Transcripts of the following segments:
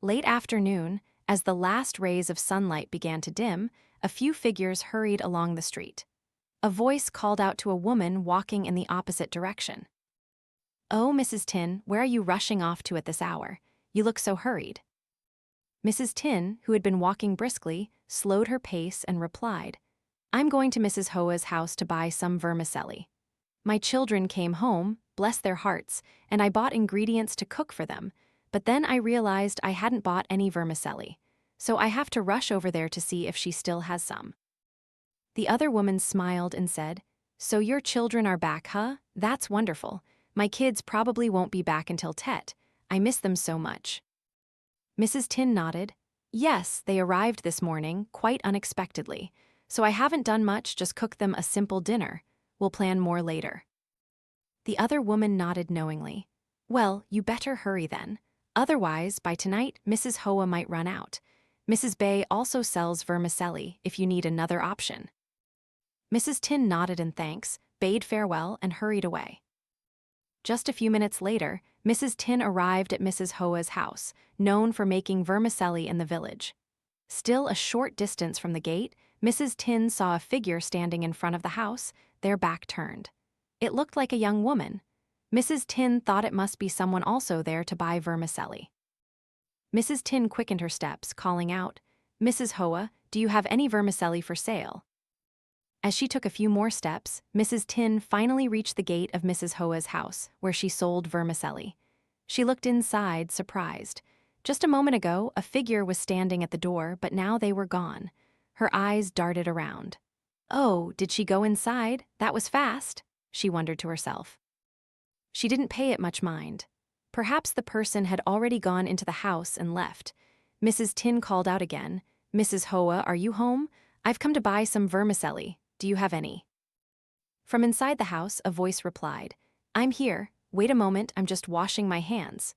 Late afternoon, as the last rays of sunlight began to dim, a few figures hurried along the street. A voice called out to a woman walking in the opposite direction. "Oh, Mrs. Tin, where are you rushing off to at this hour? You look so hurried." Mrs. Tin, who had been walking briskly, slowed her pace and replied, "I'm going to Mrs. Hoa's house to buy some vermicelli. My children came home, bless their hearts, and I bought ingredients to cook for them, but then I realized I hadn't bought any vermicelli, so I have to rush over there to see if she still has some." The other woman smiled and said, "So your children are back, huh? That's wonderful. My kids probably won't be back until Tet. I miss them so much." Mrs. Tin nodded. "Yes, they arrived this morning, quite unexpectedly, so I haven't done much, just cooked them a simple dinner. We'll plan more later." The other woman nodded knowingly. "Well, you better hurry then. Otherwise, by tonight, Mrs. Hoa might run out. Mrs. Bay also sells vermicelli if you need another option." Mrs. Tin nodded in thanks, bade farewell, and hurried away. Just a few minutes later, Mrs. Tin arrived at Mrs. Hoa's house, known for making vermicelli in the village. Still a short distance from the gate, Mrs. Tin saw a figure standing in front of the house, their back turned. It looked like a young woman. Mrs. Tin thought it must be someone also there to buy vermicelli. Mrs. Tin quickened her steps, calling out, "Mrs. Hoa, do you have any vermicelli for sale?" As she took a few more steps, Mrs. Tin finally reached the gate of Mrs. Hoa's house, where she sold vermicelli. She looked inside, surprised. Just a moment ago, a figure was standing at the door, but now they were gone. Her eyes darted around. "Oh, did she go inside? That was fast," she wondered to herself. She didn't pay it much mind. Perhaps the person had already gone into the house and left. Mrs. Tin called out again, "Mrs. Hoa, are you home? I've come to buy some vermicelli. Do you have any?" From inside the house, a voice replied, "I'm here. Wait a moment, I'm just washing my hands."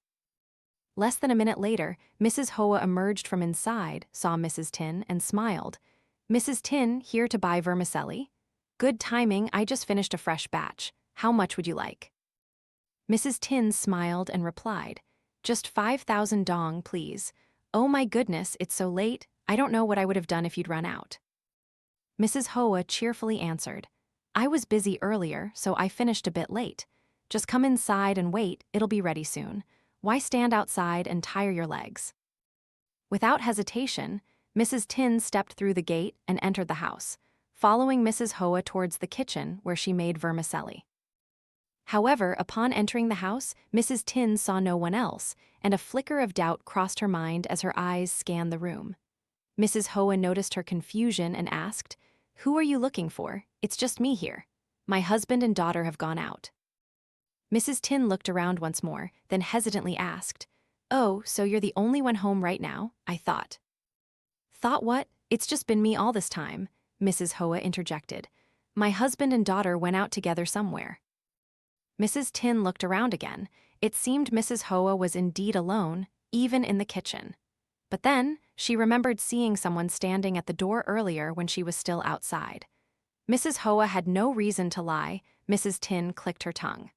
Less than a minute later, Mrs. Hoa emerged from inside, saw Mrs. Tin, and smiled. "Mrs. Tin, here to buy vermicelli? Good timing, I just finished a fresh batch. How much would you like?" Mrs. Tin smiled and replied, "Just 5,000 dong, please. Oh my goodness, it's so late, I don't know what I would have done if you'd run out." Mrs. Hoa cheerfully answered, "I was busy earlier, so I finished a bit late. Just come inside and wait, it'll be ready soon. Why stand outside and tire your legs?" Without hesitation, Mrs. Tin stepped through the gate and entered the house, following Mrs. Hoa towards the kitchen where she made vermicelli. However, upon entering the house, Mrs. Tin saw no one else, and a flicker of doubt crossed her mind as her eyes scanned the room. Mrs. Hoa noticed her confusion and asked, "Who are you looking for? It's just me here. My husband and daughter have gone out." Mrs. Tin looked around once more, then hesitantly asked, "Oh, so you're the only one home right now, I thought." "Thought what? It's just been me all this time," Mrs. Hoa interjected. "My husband and daughter went out together somewhere." Mrs. Tin looked around again. It seemed Mrs. Hoa was indeed alone, even in the kitchen. But then, she remembered seeing someone standing at the door earlier when she was still outside. Mrs. Hoa had no reason to lie. Mrs. Tin clicked her tongue.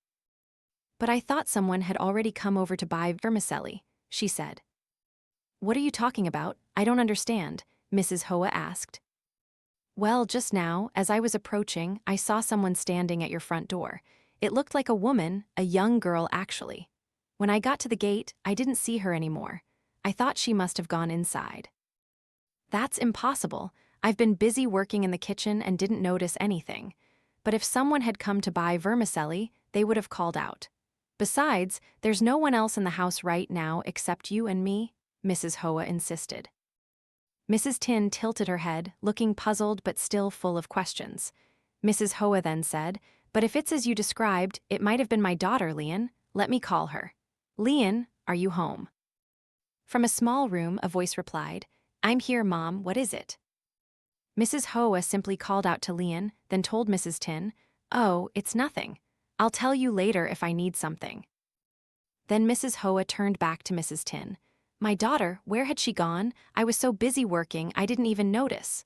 "But I thought someone had already come over to buy vermicelli," she said. "What are you talking about? I don't understand," Mrs. Hoa asked. "Well, just now, as I was approaching, I saw someone standing at your front door. It looked like a woman, a young girl actually. When I got to the gate, I didn't see her anymore. I thought she must have gone inside." "That's impossible. I've been busy working in the kitchen and didn't notice anything. But if someone had come to buy vermicelli, they would have called out. Besides, there's no one else in the house right now except you and me," Mrs. Hoa insisted. Mrs. Tin tilted her head, looking puzzled but still full of questions. Mrs. Hoa then said, "But if it's as you described, it might have been my daughter, Lien. Let me call her. Lien, are you home?" From a small room, a voice replied, "I'm here, Mom, what is it?" Mrs. Hoa simply called out to Lien, then told Mrs. Tin, "Oh, it's nothing. I'll tell you later if I need something." Then Mrs. Hoa turned back to Mrs. Tin. "My daughter, where had she gone? I was so busy working, I didn't even notice."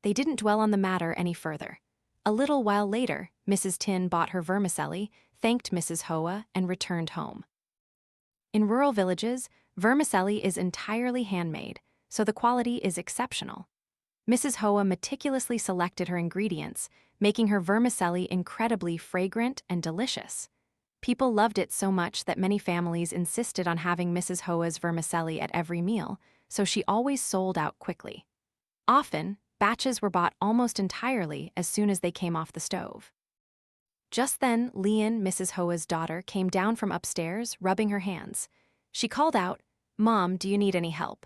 They didn't dwell on the matter any further. A little while later, Mrs. Tin bought her vermicelli, thanked Mrs. Hoa, and returned home. In rural villages, Vermicelli is entirely handmade, so the quality is exceptional. Mrs. Hoa meticulously selected her ingredients, making her vermicelli incredibly fragrant and delicious. People loved it so much that many families insisted on having Mrs. Hoa's vermicelli at every meal, so she always sold out quickly. Often, batches were bought almost entirely as soon as they came off the stove. Just then, Lien, Mrs. Hoa's daughter, came down from upstairs, rubbing her hands. She called out, "Mom, do you need any help?"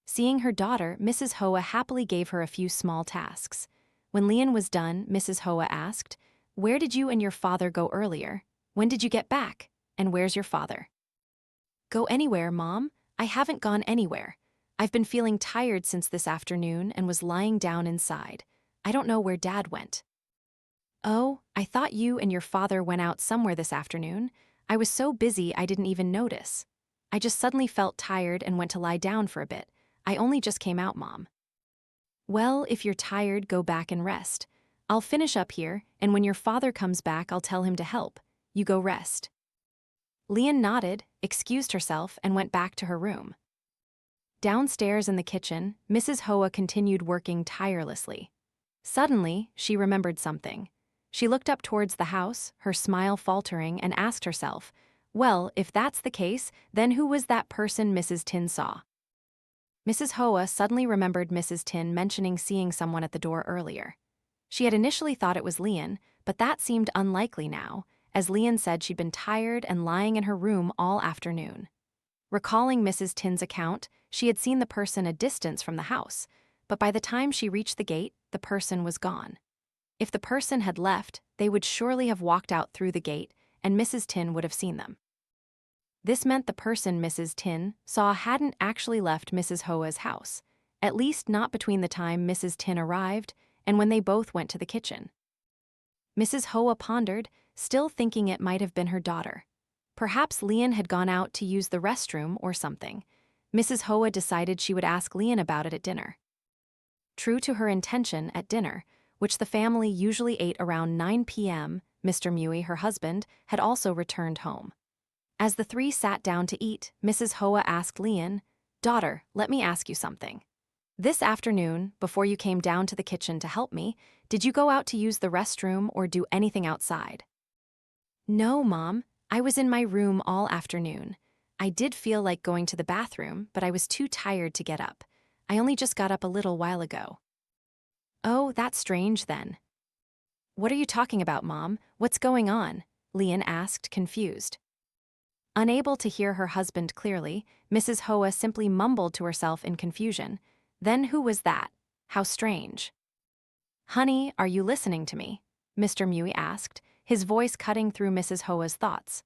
Seeing her daughter, Mrs. Hoa happily gave her a few small tasks. When Lien was done, Mrs. Hoa asked, "Where did you and your father go earlier? When did you get back? And where's your father?" "Go anywhere, Mom. I haven't gone anywhere. I've been feeling tired since this afternoon and was lying down inside. I don't know where Dad went." "Oh, I thought you and your father went out somewhere this afternoon. I was so busy I didn't even notice. I just suddenly felt tired and went to lie down for a bit. I only just came out, Mom." "Well, if you're tired, go back and rest. I'll finish up here, and when your father comes back, I'll tell him to help. You go rest." Lien nodded, excused herself, and went back to her room. Downstairs in the kitchen, Mrs. Hoa continued working tirelessly. Suddenly, she remembered something. She looked up towards the house, her smile faltering, and asked herself, "Well, if that's the case, then who was that person Mrs. Tin saw?" Mrs. Hoa suddenly remembered Mrs. Tin mentioning seeing someone at the door earlier. She had initially thought it was Lien, but that seemed unlikely now, as Lien said she'd been tired and lying in her room all afternoon. Recalling Mrs. Tin's account, she had seen the person a distance from the house, but by the time she reached the gate, the person was gone. If the person had left, they would surely have walked out through the gate, and Mrs. Tin would have seen them. This meant the person Mrs. Tin saw hadn't actually left Mrs. Hoa's house, at least not between the time Mrs. Tin arrived and when they both went to the kitchen. Mrs. Hoa pondered, still thinking it might have been her daughter. Perhaps Lien had gone out to use the restroom or something. Mrs. Hoa decided she would ask Lien about it at dinner. True to her intention at dinner, which the family usually ate around 9 p.m., Mr. Mui, her husband, had also returned home. As the three sat down to eat, Mrs. Hoa asked Lien, "Daughter, let me ask you something. This afternoon, before you came down to the kitchen to help me, did you go out to use the restroom or do anything outside?" "No, Mom. I was in my room all afternoon. I did feel like going to the bathroom, but I was too tired to get up. I only just got up a little while ago." "Oh, that's strange then." "What are you talking about, Mom? What's going on?" Lien asked, confused. Unable to hear her husband clearly, Mrs. Hoa simply mumbled to herself in confusion. "Then who was that? How strange." "Honey, are you listening to me?" Mr. Mui asked, his voice cutting through Mrs. Hoa's thoughts.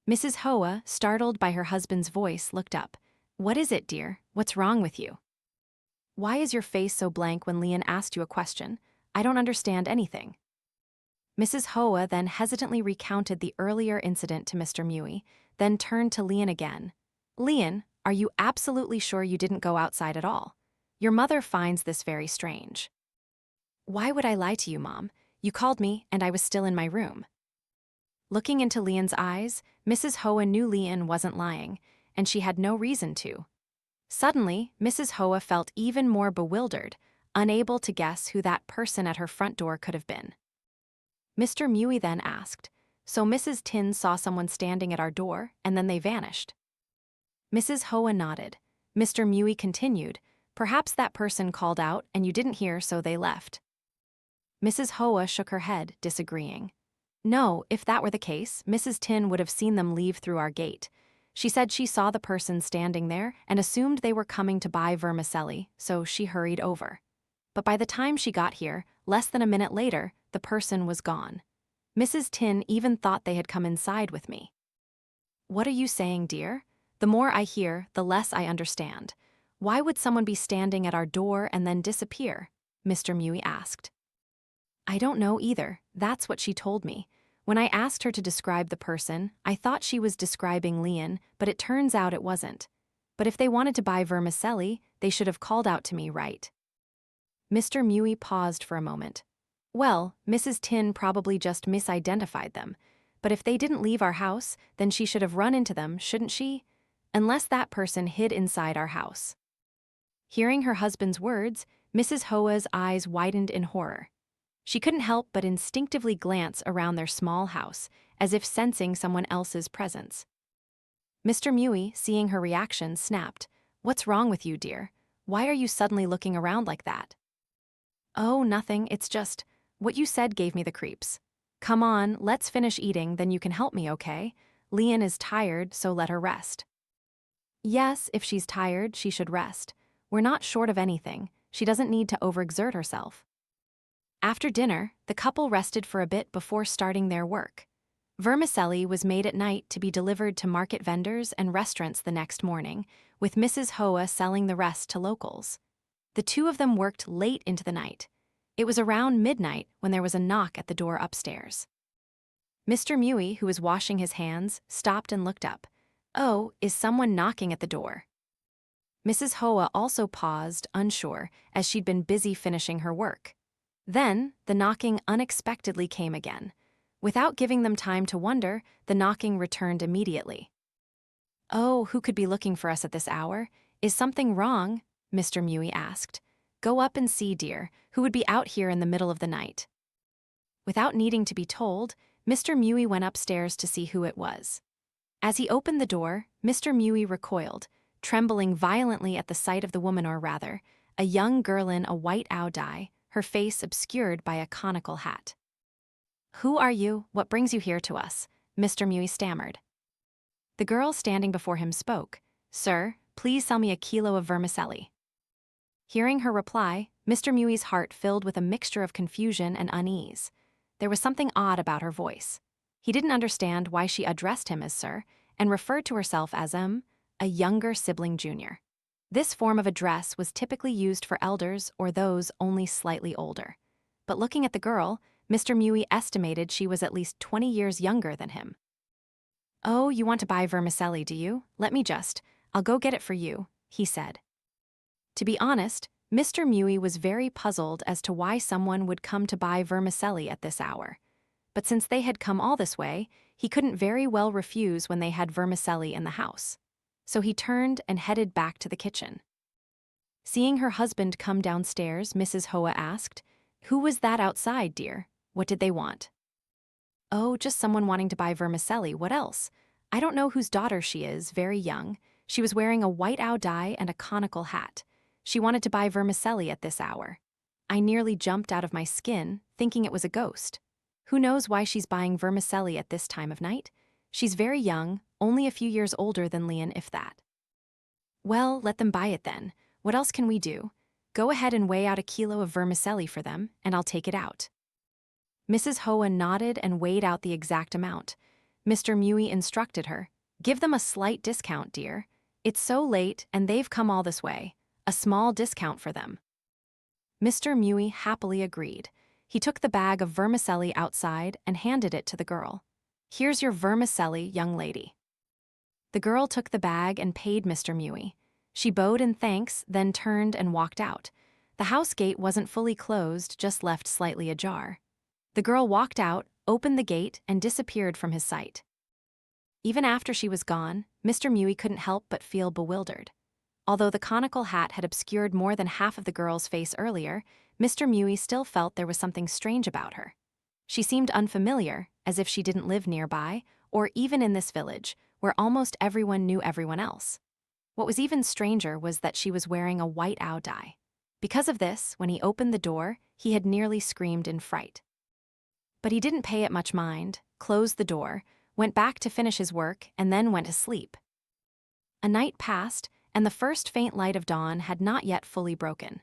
Mrs. Hoa, startled by her husband's voice, looked up. "What is it, dear? What's wrong with you? Why is your face so blank when Lien asked you a question? I don't understand anything." Mrs. Hoa then hesitantly recounted the earlier incident to Mr. Mui, then turned to Lien again. "Lien, are you absolutely sure you didn't go outside at all? Your mother finds this very strange." "Why would I lie to you, Mom? You called me, and I was still in my room." Looking into Lien's eyes, Mrs. Hoa knew Lien wasn't lying, and she had no reason to. Suddenly, Mrs. Hoa felt even more bewildered, unable to guess who that person at her front door could have been. Mr. Mui then asked, "So Mrs. Tin saw someone standing at our door, and then they vanished?" Mrs. Hoa nodded. Mr. Mui continued, "Perhaps that person called out and you didn't hear, so they left." Mrs. Hoa shook her head, disagreeing. "No, if that were the case, Mrs. Tin would have seen them leave through our gate. She said she saw the person standing there and assumed they were coming to buy vermicelli, so she hurried over. But by the time she got here, less than a minute later, the person was gone. Mrs. Tin even thought they had come inside with me." "What are you saying, dear? The more I hear, the less I understand. Why would someone be standing at our door and then disappear?" Mr. Mui asked. "I don't know either. That's what she told me. When I asked her to describe the person, I thought she was describing Lien, but it turns out it wasn't. But if they wanted to buy vermicelli, they should have called out to me, right?" Mr. Mui paused for a moment. "Well, Mrs. Tin probably just misidentified them. But if they didn't leave our house, then she should have run into them, shouldn't she? unless that person hid inside our house. Hearing her husband's words, Mrs. Hoa's eyes widened in horror. She couldn't help but instinctively glance around their small house, as if sensing someone else's presence. Mr. Mui, seeing her reaction, snapped, "What's wrong with you, dear? Why are you suddenly looking around like that?" "Oh, nothing, it's just, what you said gave me the creeps. Come on, let's finish eating, then you can help me, okay? Lien is tired, so let her rest." Yes, if she's tired, she should rest. We're not short of anything. She doesn't need to overexert herself. After dinner, the couple rested for a bit before starting their work. Vermicelli was made at night to be delivered to market vendors and restaurants the next morning, with Mrs. Hoa selling the rest to locals. The two of them worked late into the night. It was around midnight when there was a knock at the door upstairs. Mr. Mui, who was washing his hands, stopped and looked up. "Oh, is someone knocking at the door?" Mrs. Hoa also paused, unsure, as she'd been busy finishing her work. Then, the knocking unexpectedly came again. Without giving them time to wonder, the knocking returned immediately. "Oh, who could be looking for us at this hour? Is something wrong?" Mr. Mui asked. "Go up and see, dear, who would be out here in the middle of the night." Without needing to be told, Mr. Mui went upstairs to see who it was. As he opened the door, Mr. Mui recoiled, trembling violently at the sight of the woman, or rather, a young girl in a white dye, her face obscured by a conical hat. "Who are you? What brings you here to us?" Mr. Mui stammered. The girl standing before him spoke. "Sir, please sell me a kilo of vermicelli." Hearing her reply, Mr. Mui's heart filled with a mixture of confusion and unease. There was something odd about her voice. He didn't understand why she addressed him as sir and referred to herself as a younger sibling junior. This form of address was typically used for elders or those only slightly older. But looking at the girl, Mr. Mui estimated she was at least 20 years younger than him. "Oh, you want to buy vermicelli, do you? I'll go get it for you," he said. To be honest, Mr. Mui was very puzzled as to why someone would come to buy vermicelli at this hour. But since they had come all this way, he couldn't very well refuse when they had vermicelli in the house. So he turned and headed back to the kitchen. Seeing her husband come downstairs, Mrs. Hoa asked, "Who was that outside, dear? What did they want?" "Oh, just someone wanting to buy vermicelli, what else? I don't know whose daughter she is, very young. She was wearing a white dye and a conical hat. She wanted to buy vermicelli at this hour. I nearly jumped out of my skin, thinking it was a ghost. Who knows why she's buying vermicelli at this time of night? She's very young, only a few years older than Lien, if that." "Well, let them buy it then. What else can we do? Go ahead and weigh out a kilo of vermicelli for them, and I'll take it out." Mrs. Hoa nodded and weighed out the exact amount. Mr. Mui instructed her, "Give them a slight discount, dear. It's so late, and they've come all this way. A small discount for them." Mr. Mui happily agreed. He took the bag of vermicelli outside and handed it to the girl. "Here's your vermicelli, young lady." The girl took the bag and paid Mr. Mui. She bowed in thanks, then turned and walked out. The house gate wasn't fully closed, just left slightly ajar. The girl walked out, opened the gate, and disappeared from his sight. Even after she was gone, Mr. Mui couldn't help but feel bewildered. Although the conical hat had obscured more than half of the girl's face earlier, Mr. Mui still felt there was something strange about her. She seemed unfamiliar, as if she didn't live nearby, or even in this village, where almost everyone knew everyone else. What was even stranger was that she was wearing a white dye. Because of this, when he opened the door, he had nearly screamed in fright. But he didn't pay it much mind, closed the door, went back to finish his work, and then went to sleep. A night passed, and the first faint light of dawn had not yet fully broken.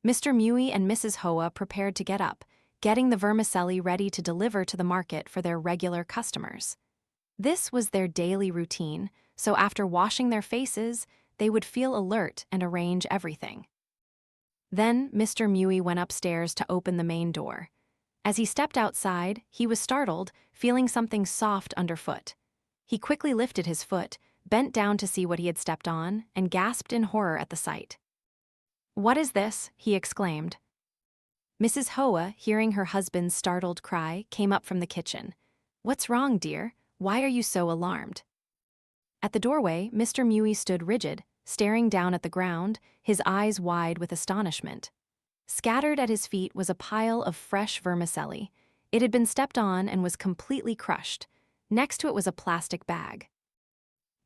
Mr. Mui and Mrs. Hoa prepared to get up, getting the vermicelli ready to deliver to the market for their regular customers. This was their daily routine, so after washing their faces, they would feel alert and arrange everything. Then Mr. Mui went upstairs to open the main door. As he stepped outside, he was startled, feeling something soft underfoot. He quickly lifted his foot, bent down to see what he had stepped on, and gasped in horror at the sight. "What is this?" he exclaimed. Mrs. Hoa, hearing her husband's startled cry, came up from the kitchen. "What's wrong, dear? Why are you so alarmed?" At the doorway, Mr. Mui stood rigid, staring down at the ground, his eyes wide with astonishment. Scattered at his feet was a pile of fresh vermicelli. It had been stepped on and was completely crushed. Next to it was a plastic bag.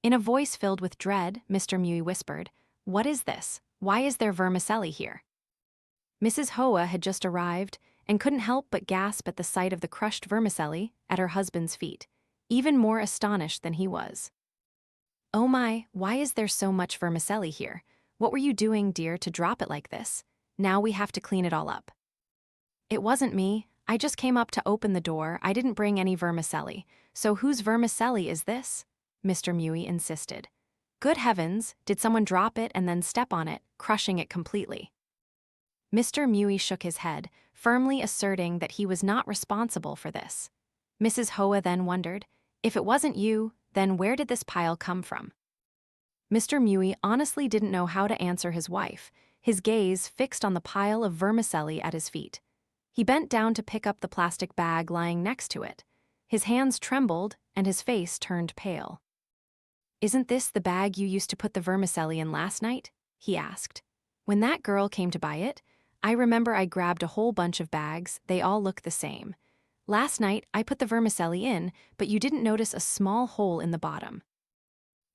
In a voice filled with dread, Mr. Mui whispered, "What is this? Why is there vermicelli here?" Mrs. Hoa had just arrived and couldn't help but gasp at the sight of the crushed vermicelli at her husband's feet, even more astonished than he was. "Oh my, why is there so much vermicelli here? What were you doing, dear, to drop it like this? Now we have to clean it all up." "It wasn't me. I just came up to open the door. I didn't bring any vermicelli. So whose vermicelli is this?" Mr. Mui insisted. "Good heavens, did someone drop it and then step on it, crushing it completely?" Mr. Mui shook his head, firmly asserting that he was not responsible for this. Mrs. Hoa then wondered, "If it wasn't you, then where did this pile come from?" Mr. Mui honestly didn't know how to answer his wife, his gaze fixed on the pile of vermicelli at his feet. He bent down to pick up the plastic bag lying next to it. His hands trembled and his face turned pale. "Isn't this the bag you used to put the vermicelli in last night?" he asked. "When that girl came to buy it, I remember I grabbed a whole bunch of bags. They all look the same. Last night, I put the vermicelli in, but you didn't notice a small hole in the bottom.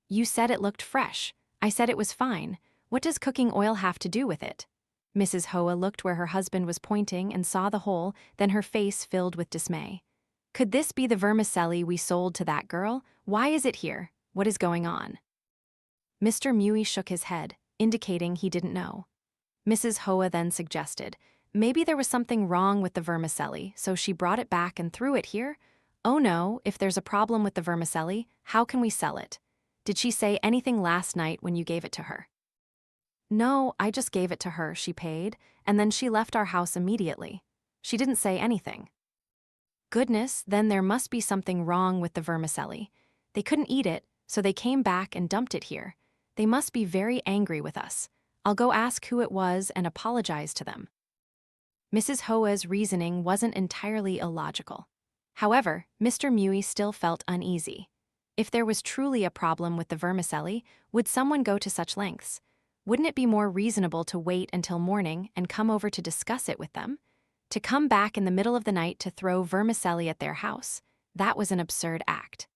You said it looked fresh. I said it was fine. What does cooking oil have to do with it?" Mrs. Hoa looked where her husband was pointing and saw the hole, then her face filled with dismay. "Could this be the vermicelli we sold to that girl? Why is it here? What is going on?" Mr. Mui shook his head, indicating he didn't know. Mrs. Hoa then suggested, "Maybe there was something wrong with the vermicelli, so she brought it back and threw it here? Oh no, if there's a problem with the vermicelli, how can we sell it? Did she say anything last night when you gave it to her?" "No, I just gave it to her, she paid, and then she left our house immediately. She didn't say anything." "Goodness, then there must be something wrong with the vermicelli. They couldn't eat it, so they came back and dumped it here. They must be very angry with us. I'll go ask who it was and apologize to them." Mrs. Hoa's reasoning wasn't entirely illogical. However, Mr. Mui still felt uneasy. If there was truly a problem with the vermicelli, would someone go to such lengths? Wouldn't it be more reasonable to wait until morning and come over to discuss it with them? To come back in the middle of the night to throw vermicelli at their house, that was an absurd act.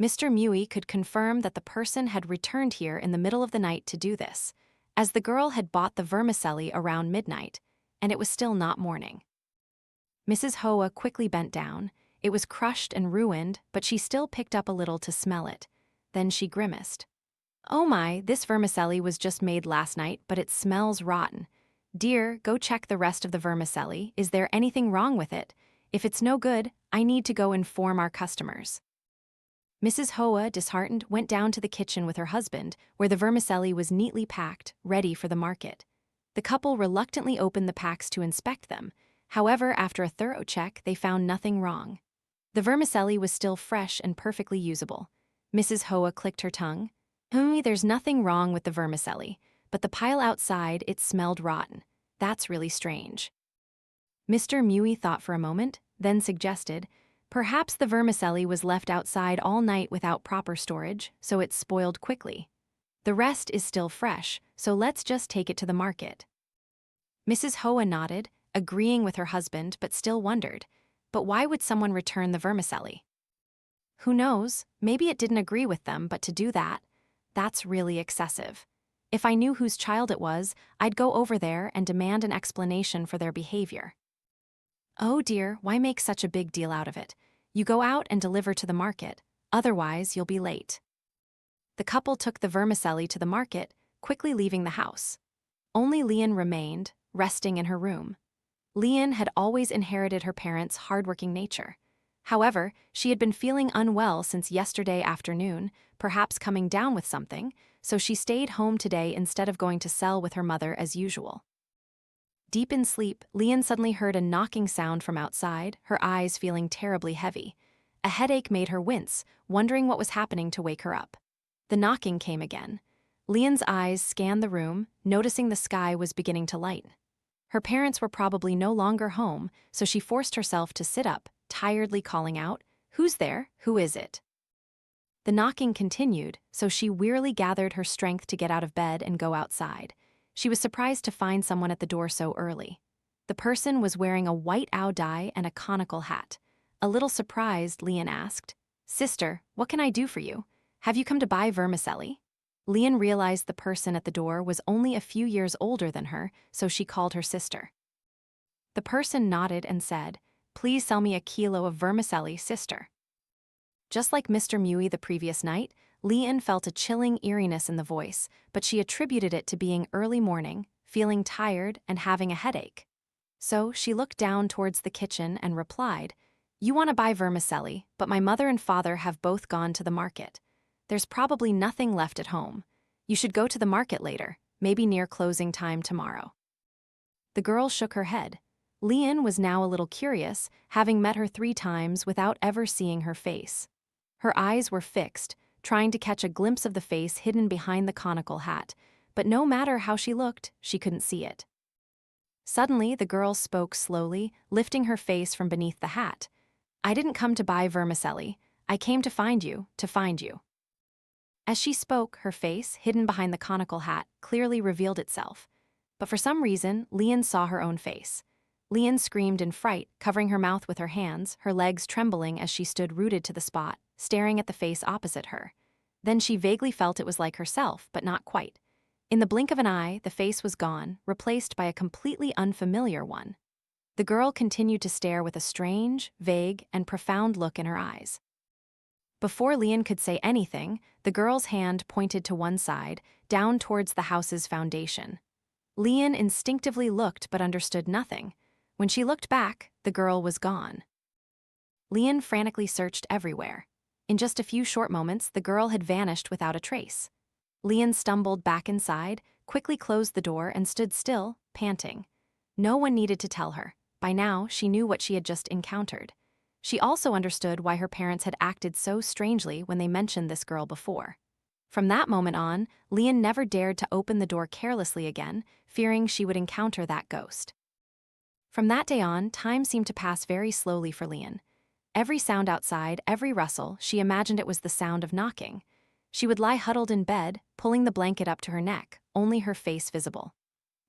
Mr. Mui could confirm that the person had returned here in the middle of the night to do this, as the girl had bought the vermicelli around midnight, and it was still not morning. Mrs. Hoa quickly bent down. It was crushed and ruined, but she still picked up a little to smell it. Then she grimaced. "Oh my, this vermicelli was just made last night, but it smells rotten. Dear, go check the rest of the vermicelli. Is there anything wrong with it? If it's no good, I need to go inform our customers." Mrs. Hoa, disheartened, went down to the kitchen with her husband, where the vermicelli was neatly packed, ready for the market. The couple reluctantly opened the packs to inspect them. However, after a thorough check, they found nothing wrong. The vermicelli was still fresh and perfectly usable. Mrs. Hoa clicked her tongue. There's nothing wrong with the vermicelli, but the pile outside, it smelled rotten. That's really strange." Mr. Mui thought for a moment, then suggested, "Perhaps the vermicelli was left outside all night without proper storage, so it spoiled quickly. The rest is still fresh, so let's just take it to the market." Mrs. Hoa nodded, agreeing with her husband, but still wondered, but why would someone return the vermicelli? Who knows, maybe it didn't agree with them, but to do that, that's really excessive. If I knew whose child it was, I'd go over there and demand an explanation for their behavior. "Oh dear, why make such a big deal out of it? You go out and deliver to the market, otherwise you'll be late." The couple took the vermicelli to the market, quickly leaving the house. Only Lien remained, resting in her room. Lien had always inherited her parents' hardworking nature. However, she had been feeling unwell since yesterday afternoon, perhaps coming down with something, so she stayed home today instead of going to sell with her mother as usual. Deep in sleep, Lien suddenly heard a knocking sound from outside, her eyes feeling terribly heavy. A headache made her wince, wondering what was happening to wake her up. The knocking came again. Lien's eyes scanned the room, noticing the sky was beginning to lighten. Her parents were probably no longer home, so she forced herself to sit up, tiredly calling out, "Who's there? Who is it?" The knocking continued, so she wearily gathered her strength to get out of bed and go outside. She was surprised to find someone at the door so early. The person was wearing a white owl dye and a conical hat. A little surprised, Lien asked, "Sister, what can I do for you? Have you come to buy vermicelli?" Lien realized the person at the door was only a few years older than her, so she called her sister. The person nodded and said, "Please sell me a kilo of vermicelli, sister." Just like Mr. Mui the previous night, Lien felt a chilling eeriness in the voice, but she attributed it to being early morning, feeling tired, and having a headache. So she looked down towards the kitchen and replied, "You want to buy vermicelli, but my mother and father have both gone to the market. There's probably nothing left at home. You should go to the market later, maybe near closing time tomorrow." The girl shook her head. Lien was now a little curious, having met her 3 times without ever seeing her face. Her eyes were fixed, trying to catch a glimpse of the face hidden behind the conical hat, but no matter how she looked, she couldn't see it. Suddenly, the girl spoke slowly, lifting her face from beneath the hat. "I didn't come to buy vermicelli. I came to find you, to find you." As she spoke, her face, hidden behind the conical hat, clearly revealed itself. But for some reason, Lien saw her own face. Lien screamed in fright, covering her mouth with her hands, her legs trembling as she stood rooted to the spot, staring at the face opposite her. Then she vaguely felt it was like herself, but not quite. In the blink of an eye, the face was gone, replaced by a completely unfamiliar one. The girl continued to stare with a strange, vague, and profound look in her eyes. Before Lien could say anything, the girl's hand pointed to one side, down towards the house's foundation. Lien instinctively looked but understood nothing. When she looked back, the girl was gone. Lien frantically searched everywhere. In just a few short moments, the girl had vanished without a trace. Lien stumbled back inside, quickly closed the door, and stood still, panting. No one needed to tell her. By now, she knew what she had just encountered. She also understood why her parents had acted so strangely when they mentioned this girl before. From that moment on, Lien never dared to open the door carelessly again, fearing she would encounter that ghost. From that day on, time seemed to pass very slowly for Lien. Every sound outside, every rustle, she imagined it was the sound of knocking. She would lie huddled in bed, pulling the blanket up to her neck, only her face visible.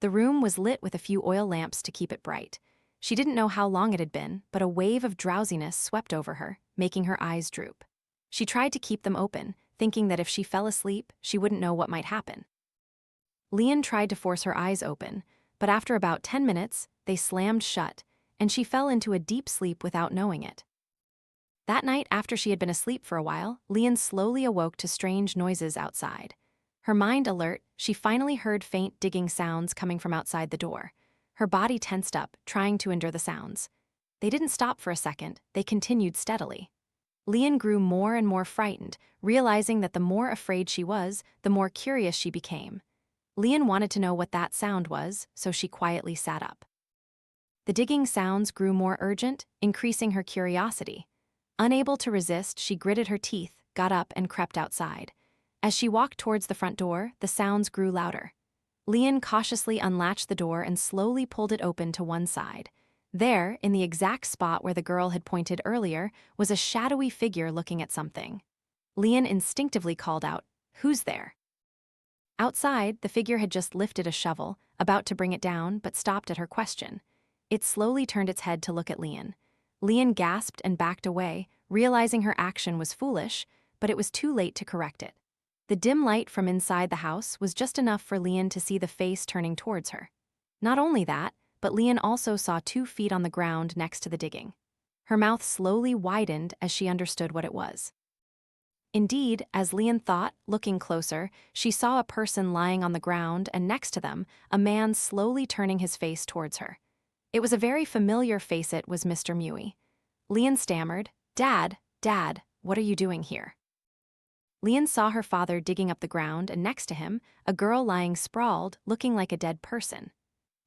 The room was lit with a few oil lamps to keep it bright. She didn't know how long it had been, but a wave of drowsiness swept over her, making her eyes droop. She tried to keep them open, thinking that if she fell asleep, she wouldn't know what might happen. Lien tried to force her eyes open, but after about 10 minutes, they slammed shut, and she fell into a deep sleep without knowing it. That night, after she had been asleep for a while, Lien slowly awoke to strange noises outside. Her mind alert, she finally heard faint digging sounds coming from outside the door. Her body tensed up, trying to endure the sounds. They didn't stop for a second, they continued steadily. Lien grew more and more frightened, realizing that the more afraid she was, the more curious she became. Lien wanted to know what that sound was, so she quietly sat up. The digging sounds grew more urgent, increasing her curiosity. Unable to resist, she gritted her teeth, got up, and crept outside. As she walked towards the front door, the sounds grew louder. Lien cautiously unlatched the door and slowly pulled it open to one side. There, in the exact spot where the girl had pointed earlier, was a shadowy figure looking at something. Lien instinctively called out, "Who's there?" Outside, the figure had just lifted a shovel, about to bring it down, but stopped at her question. It slowly turned its head to look at Lien. Lien gasped and backed away, realizing her action was foolish, but it was too late to correct it. The dim light from inside the house was just enough for Lien to see the face turning towards her. Not only that, but Lien also saw 2 feet on the ground next to the digging. Her mouth slowly widened as she understood what it was. Indeed, as Lien thought, looking closer, she saw a person lying on the ground and next to them, a man slowly turning his face towards her. It was a very familiar face. It was Mr. Mui. Lien stammered, Dad, what are you doing here?" Lien saw her father digging up the ground and next to him, a girl lying sprawled, looking like a dead person.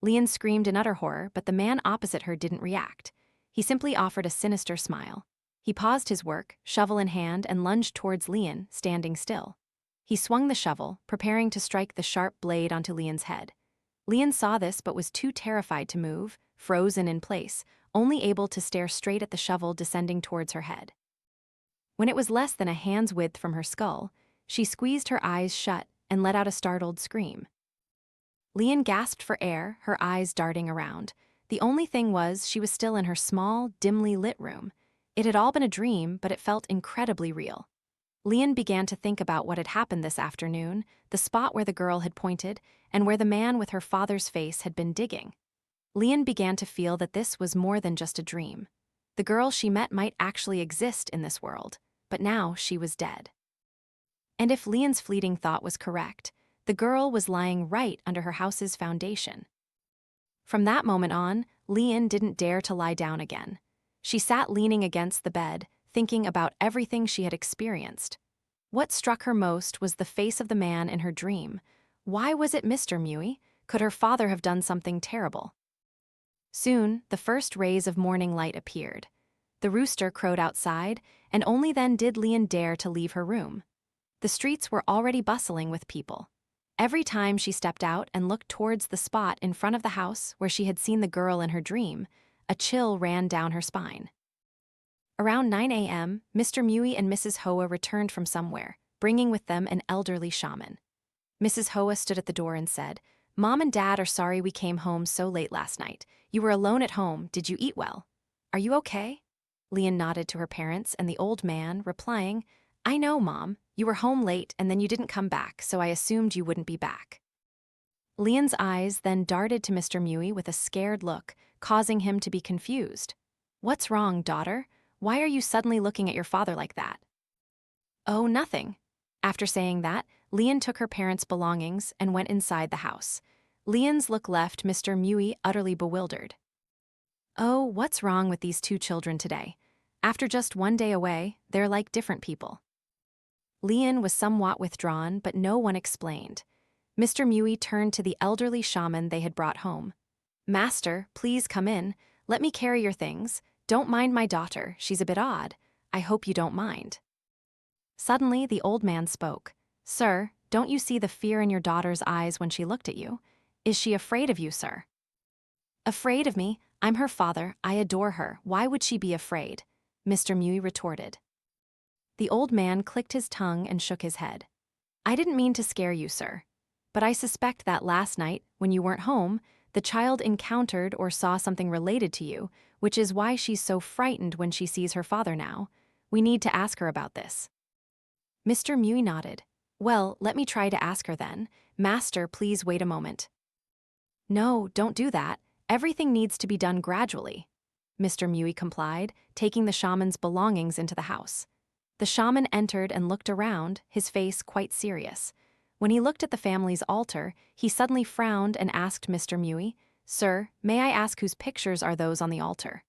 Lien screamed in utter horror, but the man opposite her didn't react. He simply offered a sinister smile. He paused his work, shovel in hand, and lunged towards Lien, standing still. He swung the shovel, preparing to strike the sharp blade onto Lien's head. Lien saw this but was too terrified to move, frozen in place, only able to stare straight at the shovel descending towards her head. When it was less than a hand's width from her skull, she squeezed her eyes shut and let out a startled scream. Lien gasped for air, her eyes darting around. The only thing was she was still in her small, dimly lit room. It had all been a dream, but it felt incredibly real. Lien began to think about what had happened this afternoon, the spot where the girl had pointed, and where the man with her father's face had been digging. Lien began to feel that this was more than just a dream. The girl she met might actually exist in this world, but now she was dead. And if Lien's fleeting thought was correct, the girl was lying right under her house's foundation. From that moment on, Lien didn't dare to lie down again. She sat leaning against the bed, thinking about everything she had experienced. What struck her most was the face of the man in her dream. Why was it Mr. Mui? Could her father have done something terrible? Soon, the first rays of morning light appeared. The rooster crowed outside, and only then did Lien dare to leave her room. The streets were already bustling with people. Every time she stepped out and looked towards the spot in front of the house where she had seen the girl in her dream, a chill ran down her spine. Around 9 a.m., Mr. Mui and Mrs. Hoa returned from somewhere, bringing with them an elderly shaman. Mrs. Hoa stood at the door and said, "Mom and Dad are sorry we came home so late last night. You were alone at home. Did you eat well? Are you okay?" Lien nodded to her parents and the old man, replying, "I know, Mom. You were home late and then you didn't come back, so I assumed you wouldn't be back." Lien's eyes then darted to Mr. Mui with a scared look, causing him to be confused. "What's wrong, daughter? Why are you suddenly looking at your father like that?" "Oh, nothing." After saying that, Lien took her parents' belongings and went inside the house. Lien's look left Mr. Mui utterly bewildered. Oh, what's wrong with these two children today? After just one day away, they're like different people. Lien was somewhat withdrawn, but no one explained. Mr. Mui turned to the elderly shaman they had brought home. "Master, please come in. Let me carry your things. Don't mind my daughter, she's a bit odd. I hope you don't mind." Suddenly, the old man spoke. "Sir, don't you see the fear in your daughter's eyes when she looked at you? Is she afraid of you, sir?" "Afraid of me? I'm her father. I adore her. Why would she be afraid?" Mr. Mui retorted. The old man clicked his tongue and shook his head. "I didn't mean to scare you, sir. But I suspect that last night, when you weren't home, the child encountered or saw something related to you, which is why she's so frightened when she sees her father now. We need to ask her about this." Mr. Mui nodded. "Well, let me try to ask her then. Master, please wait a moment." "No, don't do that. Everything needs to be done gradually." Mr. Mui complied, taking the shaman's belongings into the house. The shaman entered and looked around, his face quite serious. When he looked at the family's altar, he suddenly frowned and asked Mr. Mui, "Sir, may I ask whose pictures are those on the altar?"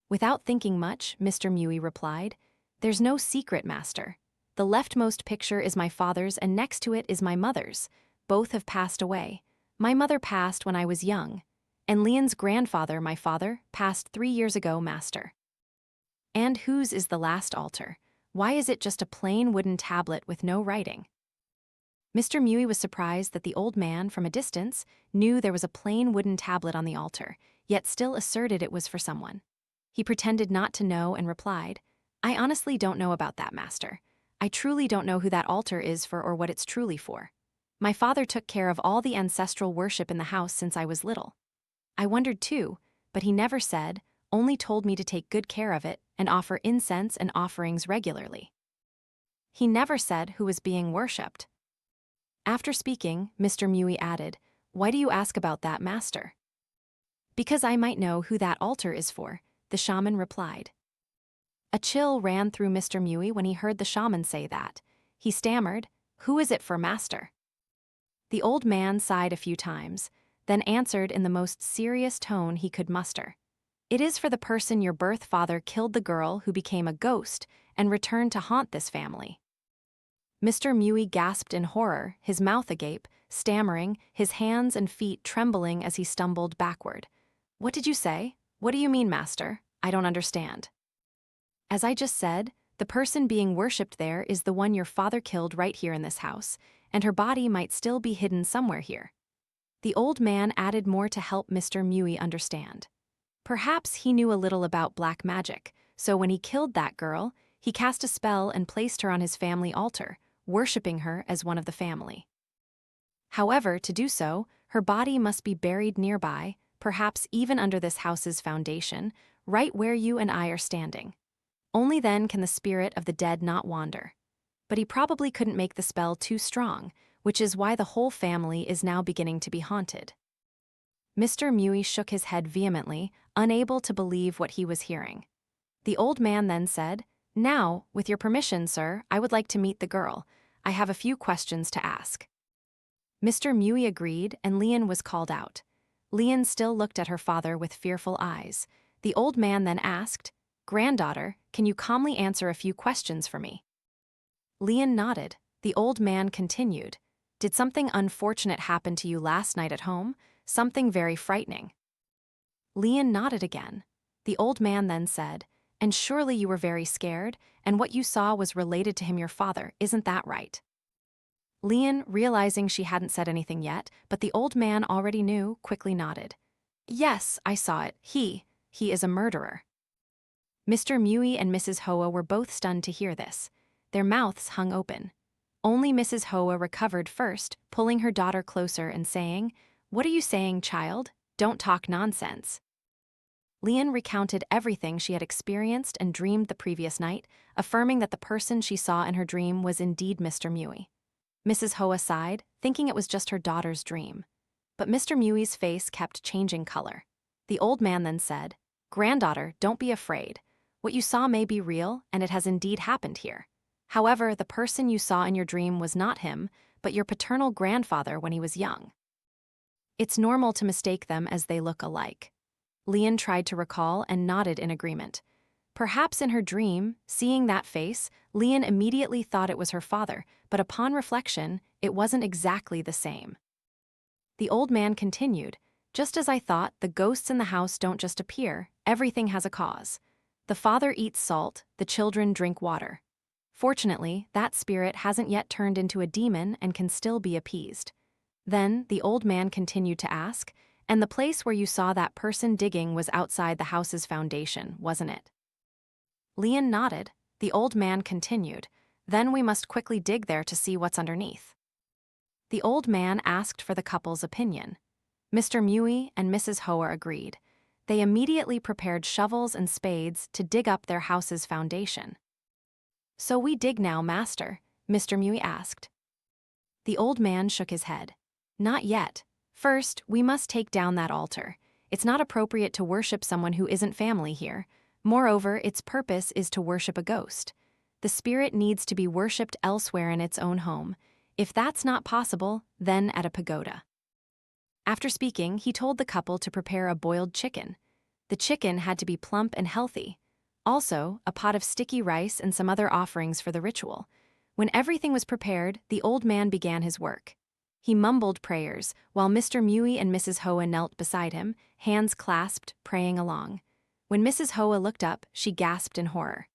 Without thinking much, Mr. Mui replied, "There's no secret, Master. The leftmost picture is my father's and next to it is my mother's. Both have passed away. My mother passed when I was young, and Lien's grandfather, my father, passed 3 years ago, Master." "And whose is the last altar? Why is it just a plain wooden tablet with no writing?" Mr. Mui was surprised that the old man, from a distance, knew there was a plain wooden tablet on the altar, yet still asserted it was for someone. He pretended not to know and replied, "I honestly don't know about that, Master. I truly don't know who that altar is for or what it's truly for. My father took care of all the ancestral worship in the house since I was little. I wondered too, but he never said, only told me to take good care of it and offer incense and offerings regularly. He never said who was being worshipped." After speaking, Mr. Mui added, "Why do you ask about that, Master?" "Because I might know who that altar is for," the shaman replied. A chill ran through Mr. Mui when he heard the shaman say that. He stammered, "Who is it for, Master?" The old man sighed a few times, then answered in the most serious tone he could muster. "It is for the person your birth father killed the girl who became a ghost and returned to haunt this family." Mr. Mui gasped in horror, his mouth agape, stammering, his hands and feet trembling as he stumbled backward. "What did you say? What do you mean, Master? I don't understand." "As I just said, the person being worshipped there is the one your father killed right here in this house, and her body might still be hidden somewhere here." The old man added more to help Mr. Mui understand. Perhaps he knew a little about black magic, so when he killed that girl, He cast a spell and placed her on his family altar, worshipping her as one of the family. However, to do so, her body must be buried nearby, perhaps even under this house's foundation, right where you and I are standing. Only then can the spirit of the dead not wander. But he probably couldn't make the spell too strong, which is why the whole family is now beginning to be haunted. Mr. Mui shook his head vehemently, unable to believe what he was hearing. The old man then said, "Now, with your permission, sir, I would like to meet the girl. I have a few questions to ask." Mr. Mui agreed, and Lien was called out. Lien still looked at her father with fearful eyes. The old man then asked, "Granddaughter, can you calmly answer a few questions for me?" Lien nodded. The old man continued, "Did something unfortunate happen to you last night at home? Something very frightening?" Lien nodded again. The old man then said, "And surely you were very scared, and what you saw was related to him, your father, isn't that right?" Lien, realizing she hadn't said anything yet, but the old man already knew, quickly nodded. "Yes, I saw it. He is a murderer." Mr. Mui and Mrs. Hoa were both stunned to hear this. Their mouths hung open. Only Mrs. Hoa recovered first, pulling her daughter closer and saying, "What are you saying, child? Don't talk nonsense." Lien recounted everything she had experienced and dreamed the previous night, affirming that the person she saw in her dream was indeed Mr. Mui. Mrs. Hoa sighed, thinking it was just her daughter's dream. But Mr. Mui's face kept changing color. The old man then said, "Granddaughter, don't be afraid. What you saw may be real, and it has indeed happened here. However, the person you saw in your dream was not him, but your paternal grandfather when he was young. It's normal to mistake them as they look alike." Lien tried to recall and nodded in agreement. Perhaps in her dream, seeing that face, Lien immediately thought it was her father, but upon reflection, it wasn't exactly the same. The old man continued, "Just as I thought, the ghosts in the house don't just appear, everything has a cause. The father eats salt, the children drink water. Fortunately, that spirit hasn't yet turned into a demon and can still be appeased." Then, the old man continued to ask, "And the place where you saw that person digging was outside the house's foundation, wasn't it?" Lien nodded. The old man continued, "Then we must quickly dig there to see what's underneath." The old man asked for the couple's opinion. Mr. Mui and Mrs. Hoa agreed. They immediately prepared shovels and spades to dig up their house's foundation. "So we dig now, master?" Mr. Mui asked. The old man shook his head. "Not yet. First, we must take down that altar. It's not appropriate to worship someone who isn't family here. Moreover, its purpose is to worship a ghost. The spirit needs to be worshipped elsewhere in its own home. If that's not possible, then at a pagoda." After speaking, he told the couple to prepare a boiled chicken. The chicken had to be plump and healthy. Also, a pot of sticky rice and some other offerings for the ritual. When everything was prepared, the old man began his work. He mumbled prayers, while Mr. Mui and Mrs. Hoa knelt beside him, hands clasped, praying along. When Mrs. Hoa looked up, she gasped in horror.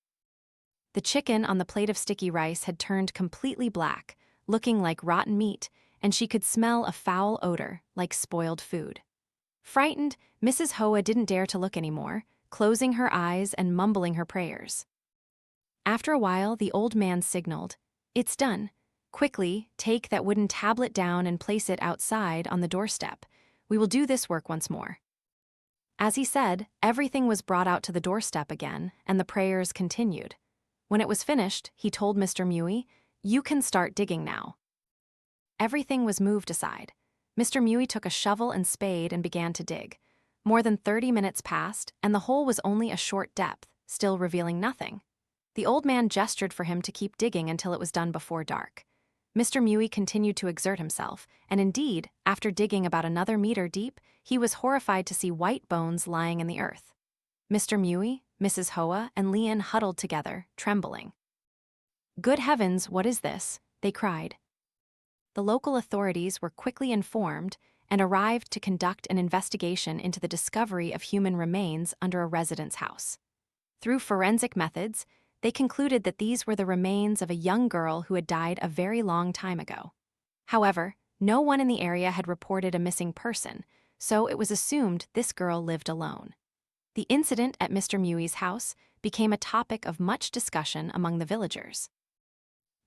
The chicken on the plate of sticky rice had turned completely black, looking like rotten meat, and she could smell a foul odor, like spoiled food. Frightened, Mrs. Hoa didn't dare to look anymore, closing her eyes and mumbling her prayers. After a while, the old man signaled, "It's done. Quickly, take that wooden tablet down and place it outside on the doorstep. We will do this work once more." As he said, everything was brought out to the doorstep again, and the prayers continued. When it was finished, he told Mr. Mui, "You can start digging now." Everything was moved aside. Mr. Mui took a shovel and spade and began to dig. More than 30 minutes passed, and the hole was only a short depth, still revealing nothing. The old man gestured for him to keep digging until it was done before dark. Mr. Mui continued to exert himself, and indeed, after digging about another meter deep, he was horrified to see white bones lying in the earth. Mr. Mui, Mrs. Hoa, and Lien huddled together, trembling. "Good heavens, what is this?" they cried. The local authorities were quickly informed and arrived to conduct an investigation into the discovery of human remains under a resident's house. Through forensic methods, they concluded that these were the remains of a young girl who had died a very long time ago. However, no one in the area had reported a missing person, so it was assumed this girl lived alone. The incident at Mr. Mewey's house became a topic of much discussion among the villagers.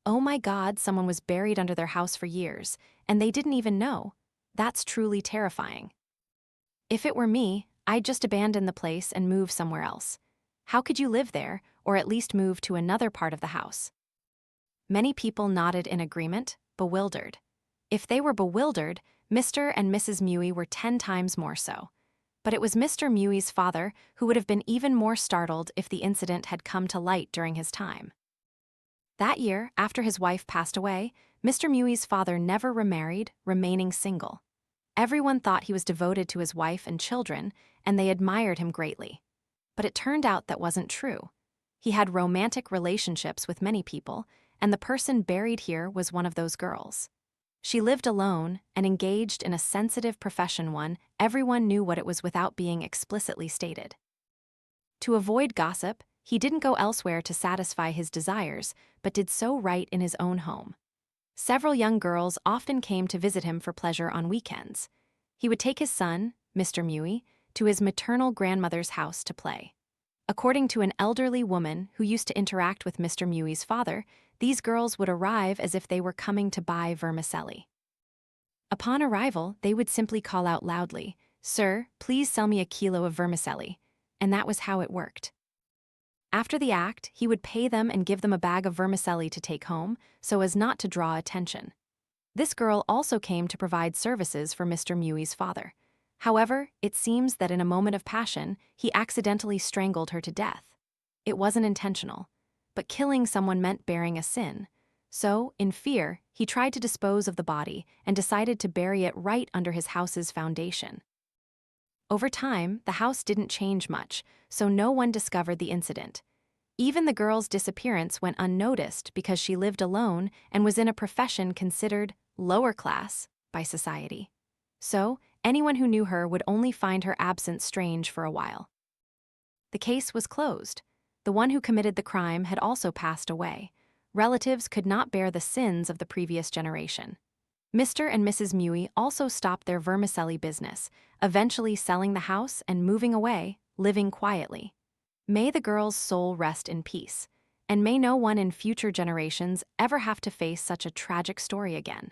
Oh my God, someone was buried under their house for years, and they didn't even know. That's truly terrifying. If it were me, I'd just abandon the place and move somewhere else. How could you live there, or at least move to another part of the house? Many people nodded in agreement, bewildered. If they were bewildered, Mr. and Mrs. Mewey were 10 times more so. But it was Mr. Mewey's father who would have been even more startled if the incident had come to light during his time. That year, after his wife passed away, Mr. Mewey's father never remarried, remaining single. Everyone thought he was devoted to his wife and children, and they admired him greatly. But it turned out that wasn't true. He had romantic relationships with many people, and the person buried here was one of those girls. She lived alone and engaged in a sensitive profession everyone knew what it was without being explicitly stated. To avoid gossip, he didn't go elsewhere to satisfy his desires, but did so right in his own home. Several young girls often came to visit him for pleasure on weekends. He would take his son, Mr. Mewey, to his maternal grandmother's house to play. According to an elderly woman who used to interact with Mr. Mewey's father, these girls would arrive as if they were coming to buy vermicelli. Upon arrival, they would simply call out loudly, "Sir, please sell me a kilo of vermicelli," and that was how it worked. After the act, he would pay them and give them a bag of vermicelli to take home, so as not to draw attention. This girl also came to provide services for Mr. Mewey's father. However, it seems that in a moment of passion, he accidentally strangled her to death. It wasn't intentional, but killing someone meant bearing a sin. So, in fear, he tried to dispose of the body and decided to bury it right under his house's foundation. Over time, the house didn't change much, so no one discovered the incident. Even the girl's disappearance went unnoticed because she lived alone and was in a profession considered lower class by society. So, anyone who knew her would only find her absence strange for a while. The case was closed. The one who committed the crime had also passed away. Relatives could not bear the sins of the previous generation. Mr. and Mrs. Mewey also stopped their vermicelli business, eventually selling the house and moving away, living quietly. May the girl's soul rest in peace, and may no one in future generations ever have to face such a tragic story again.